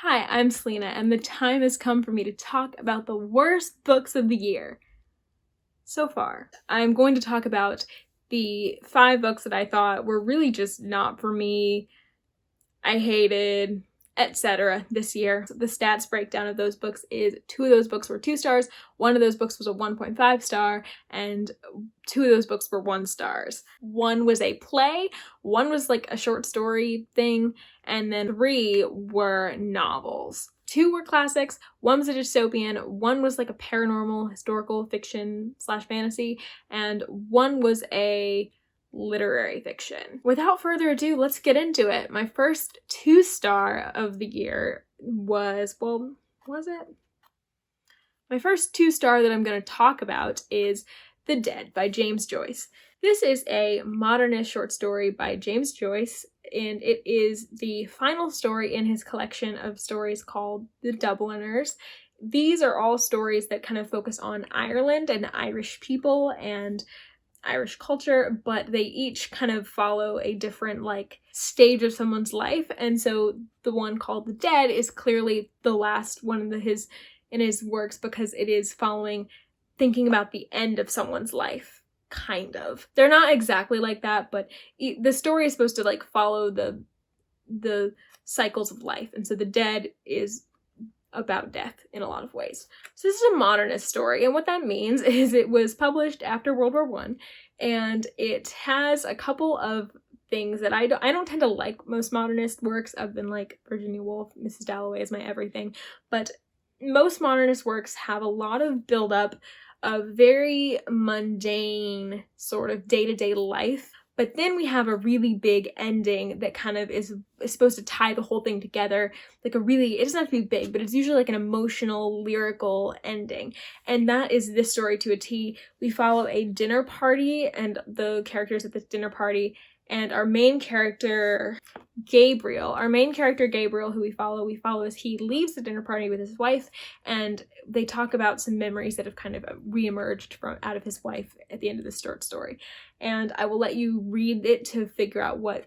Hi, I'm Selena, and the time has come for me to talk about the worst books of the year. So far, I'm going to talk about the 5 books that I thought were really just not for me, I hated, etc. this year. So the stats breakdown of those books is 2 of those books were 2 stars, 1 of those books was a 1.5 star, and 2 of those books were 1 stars. 1 was a play, 1 was like a short story thing, and then 3 were novels. 2 were classics, 1 was a dystopian, 1 was like a paranormal historical fiction / fantasy, and 1 was a literary fiction. Without further ado, let's get into it. My first 2-star of the year was it? My first 2-star that I'm going to talk about is The Dead by James Joyce. This is a modernist short story by James Joyce, and it is the final story in his collection of stories called The Dubliners. These are all stories that kind of focus on Ireland and Irish people and Irish culture, but they each kind of follow a different stage of someone's life. And so the one called The Dead is clearly the last one in his works because it is thinking about the end of someone's life, kind of. They're not exactly like that, but the story is supposed to follow the cycles of life. And so The Dead is about death in a lot of ways. So this is a modernist story, and what that means is it was published after World War I, and it has a couple of things that I don't tend to like most modernist works. I've been like Virginia Woolf, Mrs. Dalloway is my everything, but most modernist works have a lot of buildup of very mundane sort of day-to-day life. But then we have a really big ending that kind of is supposed to tie the whole thing together. It doesn't have to be big, but it's usually like an emotional, lyrical ending. And that is this story to a T. We follow a dinner party and the characters at this dinner party, and our main character, Gabriel, who we follow as he leaves the dinner party with his wife, and they talk about some memories that have kind of reemerged out of his wife at the end of this short story. And I will let you read it to figure out what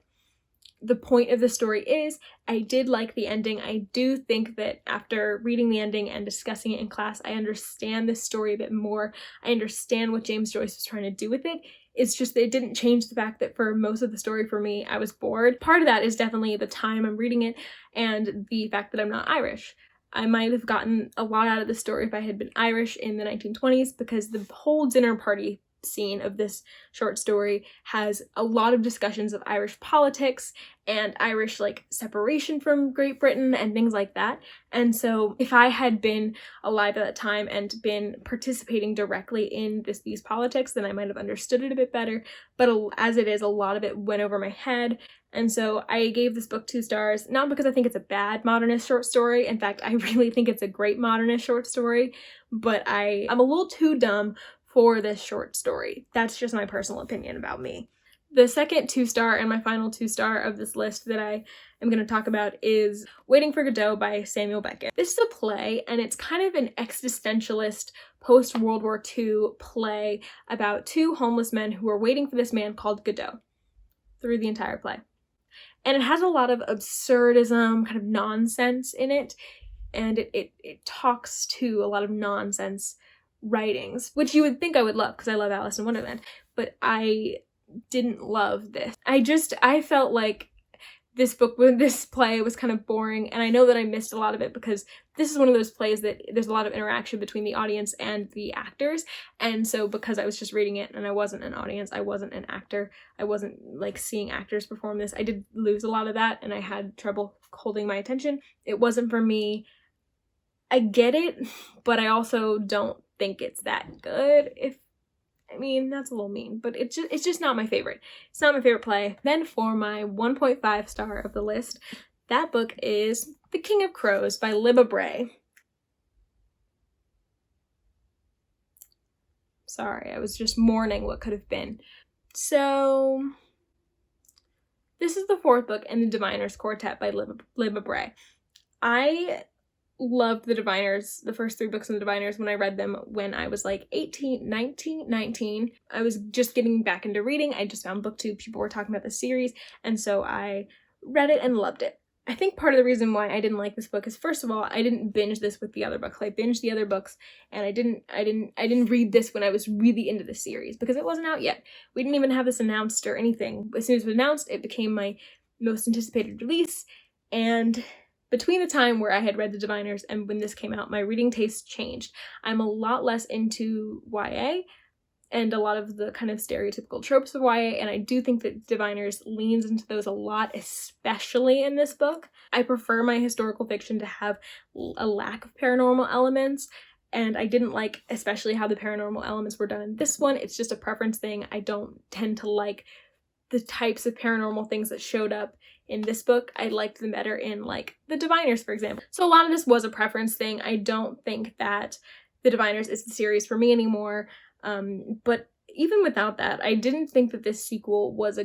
the point of the story is. I did like the ending. I do think that after reading the ending and discussing it in class, I understand this story a bit more. I understand what James Joyce was trying to do with it. It's just that it didn't change the fact that for most of the story for me, I was bored. Part of that is definitely the time I'm reading it and the fact that I'm not Irish. I might have gotten a lot out of the story if I had been Irish in the 1920s, because the whole dinner party scene of this short story has a lot of discussions of Irish politics and Irish separation from Great Britain and things like that. And so if I had been alive at that time and been participating directly in these politics, then I might have understood it a bit better. But as it is, a lot of it went over my head. And so I gave this book 2 stars, not because I think it's a bad modernist short story. In fact, I really think it's a great modernist short story, but I'm a little too dumb for this short story. That's just my personal opinion about me. The second 2-star and my final 2-star of this list that I am going to talk about is Waiting for Godot by Samuel Beckett. This is a play, and it's kind of an existentialist post-World War II play about 2 homeless men who are waiting for this man called Godot through the entire play. And it has a lot of absurdism, kind of nonsense in it, and it talks to a lot of nonsense writings, which you would think I would love because I love Alice in Wonderland, but I didn't love this. I felt like this play was kind of boring, and I know that I missed a lot of it because this is one of those plays that there's a lot of interaction between the audience and the actors, and so because I was just reading it and I wasn't an audience, I wasn't an actor, I wasn't seeing actors perform this, I did lose a lot of that and I had trouble holding my attention. It wasn't for me. I get it, but I also don't think it's that good. That's a little mean, but it's just not my favorite. It's not my favorite play. Then for my 1.5 star of the list, that book is The King of Crows by Libba Bray. Sorry, I was just mourning what could have been. So this is the 4th book in the Diviners Quartet by Libba Bray. I loved the Diviners, the first 3 books in the Diviners, when I read them when I was 19. I was just getting back into reading. I just found BookTube, people were talking about the series, and so I read it and loved it. I think part of the reason why I didn't like this book is, first of all, I didn't binge this with the other books. I binged the other books, and I didn't read this when I was really into the series, because it wasn't out yet. We didn't even have this announced or anything. As soon as it was announced, it became my most anticipated release, and between the time where I had read The Diviners and when this came out, my reading taste changed. I'm a lot less into YA and a lot of the kind of stereotypical tropes of YA, and I do think that Diviners leans into those a lot, especially in this book. I prefer my historical fiction to have a lack of paranormal elements, and I didn't like especially how the paranormal elements were done in this one. It's just a preference thing. I don't tend to like the types of paranormal things that showed up in this book. I liked them better in, like, The Diviners, for example. So a lot of this was a preference thing. I don't think that The Diviners is the series for me anymore. But even without that, I didn't think that this sequel was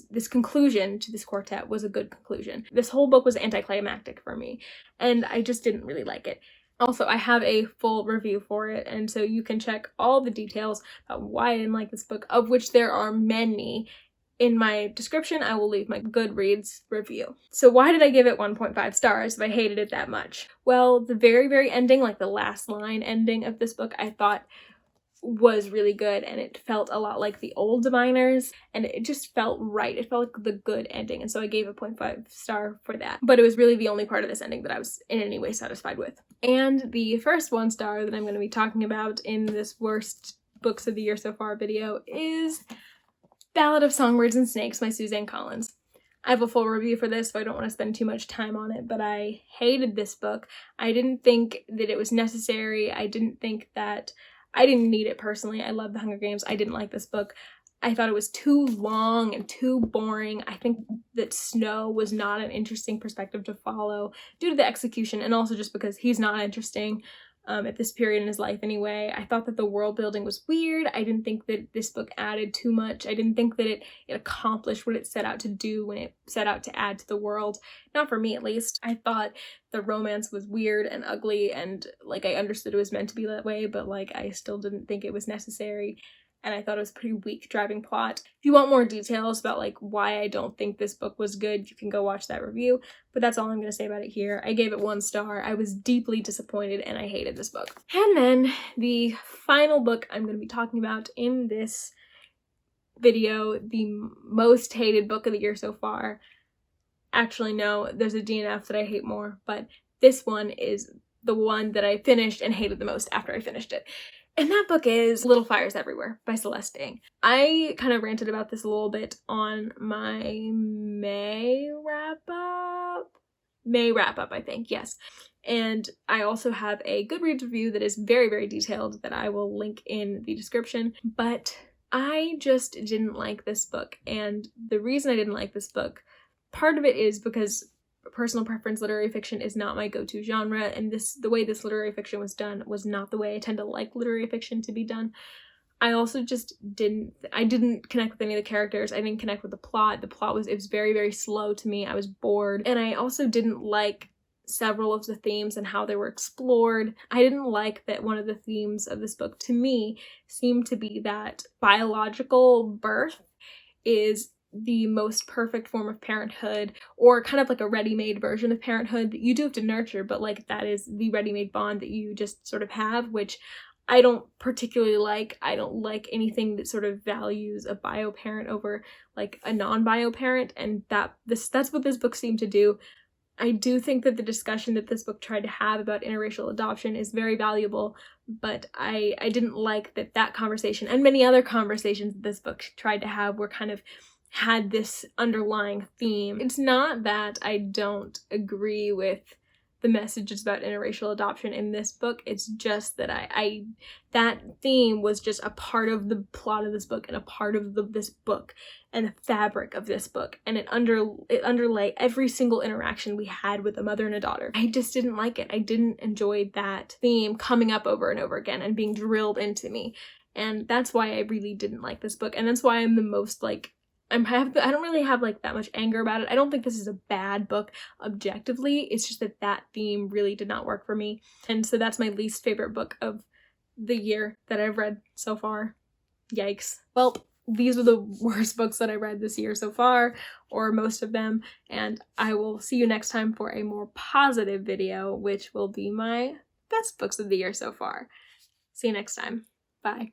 this conclusion to this quartet was a good conclusion. This whole book was anticlimactic for me, and I just didn't really like it. Also, I have a full review for it, and so you can check all the details about why I didn't like this book, of which there are many. In my description, I will leave my Goodreads review. So why did I give it 1.5 stars if I hated it that much? Well, the very, very ending, like the last line ending of this book, I thought was really good, and it felt a lot like the old Diviners, and it just felt right. It felt like the good ending, and so I gave a 0.5 star for that. But it was really the only part of this ending that I was in any way satisfied with. And the first 1 star that I'm going to be talking about in this worst books of the year so far video is Ballad of Songbirds and Snakes by Suzanne Collins. I have a full review for this, so I don't want to spend too much time on it, but I hated this book. I didn't think that it was necessary. I didn't need it personally. I love The Hunger Games. I didn't like this book. I thought it was too long and too boring. I think that Snow was not an interesting perspective to follow due to the execution, and also just because he's not interesting at this period in his life anyway. I thought that the world building was weird. I didn't think that this book added too much. I didn't think that it accomplished what it set out to do when it set out to add to the world. Not for me, at least. I thought the romance was weird and ugly, and, like, I understood it was meant to be that way, but, like, I still didn't think it was necessary. And I thought it was a pretty weak driving plot. If you want more details about, like, why I don't think this book was good, you can go watch that review. But that's all I'm going to say about it here. I gave it 1 star. I was deeply disappointed, and I hated this book. And then the final book I'm going to be talking about in this video, the most hated book of the year so far. Actually, no, there's a DNF that I hate more, but this one is the one that I finished and hated the most after I finished it. And that book is Little Fires Everywhere by Celeste. I kind of ranted about this a little bit on my May wrap-up, I think, yes. And I also have a Goodreads review that is very, very detailed that I will link in the description. But I just didn't like this book. And the reason I didn't like this book, part of it is because personal preference, literary fiction is not my go-to genre, and the way this literary fiction was done was not the way I tend to like literary fiction to be done. I also just didn't connect with any of the characters. I didn't connect with the plot. It was very, very slow to me. I was bored, and I also didn't like several of the themes and how they were explored. I didn't like that one of the themes of this book, to me, seemed to be that biological birth is the most perfect form of parenthood, or kind of like a ready-made version of parenthood that you do have to nurture, but, like, that is the ready-made bond that you just sort of have, which I don't particularly like. I don't like anything that sort of values a bio parent over, like, a non-bio parent, and that's what this book seemed to do. I do think that the discussion that this book tried to have about interracial adoption is very valuable, but I didn't like that conversation and many other conversations that this book tried to have were kind of had this underlying theme. It's not that I don't agree with the messages about interracial adoption in this book. It's just that that theme was just a part of the plot of this book and a part of this book and the fabric of this book, and it underlay every single interaction we had with a mother and a daughter. I just didn't like it. I didn't enjoy that theme coming up over and over again and being drilled into me, and that's why I really didn't like this book, and that's why I'm the most, like, I don't really have, like, that much anger about it. I don't think this is a bad book objectively. It's just that theme really did not work for me. And so that's my least favorite book of the year that I've read so far. Yikes. Well, these are the worst books that I read this year so far, or most of them, and I will see you next time for a more positive video, which will be my best books of the year so far. See you next time. Bye.